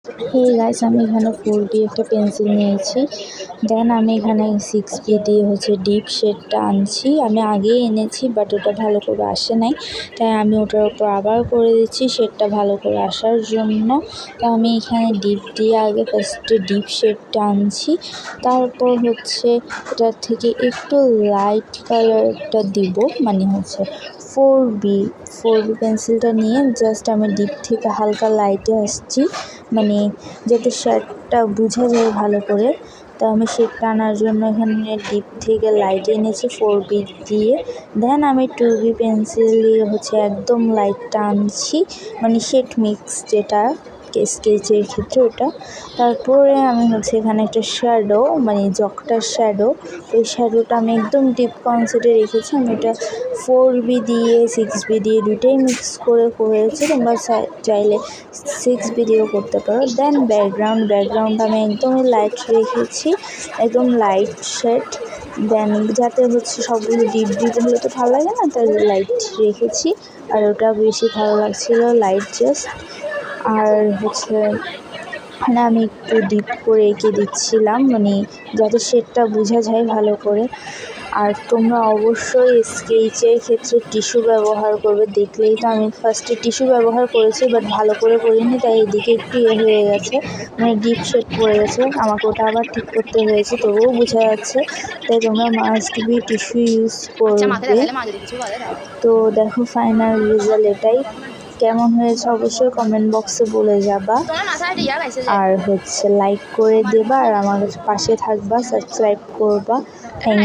Hey guys, আমি এখানে 4B একটা পেন্সিল নিয়েছি। দেন আমি এখানে 6B দিয়ে ডিপ শেডটা আনছি। আমি আগেই এনেছি বাট ওটা ভালো করে আসে নাই, তাই আমি ওটার উপর আবার করে দিচ্ছি শেডটা ভালো করে আসার জন্য। তো আমি এখানে ডিপ দিয়ে আগে ফার্স্টে ডিপ শেডটা আনছি, তারপর এটার থেকে একটু লাইট কালারটা দিব, মানে 4B পেন্সিলটা নিয়ে জাস্ট আমি ডিপ থেকে হালকা লাইটে আসছি, মানে যাতে শেডটা বোঝা যায় ভালো করে। তো আমি শেডটা আনার জন্য এখানে ডিপ থেকে লাইট এনেছি 4B দিয়ে। দেন আমি 2B পেন্সিল দিয়ে একদম লাইটটা আনছি, মানে শেড মিক্স যেটা স্কেচের ক্ষেত্রে ওটা। তারপরে আমি এখানে একটা শ্যাডো, মানে জকটার শ্যাডো, ওই শ্যাডোটা আমি একদম ডিপ কনসেপ্টে রেখেছি। আমি ওটা 4B দিয়ে 6B দিয়ে দুটোই মিক্স করে করেছি, তোমরা চাইলে 6B দিয়েও করতে পারো। দেন ব্যাকগ্রাউন্ড আমি একদমই লাইট রেখেছি, একদম লাইট শেড। দেন যাতে সবগুলো ডিপ হলে তো ভালো লাগে না, তাই লাইট রেখেছি। আর ওটা বেশি ভালো লাগছিল লাইট জাস্ট। আর এখানে আমি একটু ডিপ করে এঁকে দিচ্ছিলাম, মানে যাতে শেডটা বোঝা যায় ভালো করে। আর তোমরা অবশ্যই স্কেচের ক্ষেত্রে টিস্যু ব্যবহার করবে। দেখলেই তো আমি ফার্স্টে টিস্যু ব্যবহার করেছি বাট ভালো করে করিনি, তাই এদিকে একটু হয়ে গেছে, মানে ডিপ শেড পড়ে গেছে। আমাকে ওটা আবার ঠিক করতে হয়েছে, তবুও বোঝা যাচ্ছে। তাই তোমরা মাস্ট বি টিস্যু ইউজ করবে। তো দেখো ফাইনাল রেজাল্ট এটাই। কেমন হয়েছে অবশ্যই কমেন্ট বক্সে বলে যাবা। আর লাইক করে দেবা, আর আমার পাশে থাকবা, সাবস্ক্রাইব করবা। থ্যাংক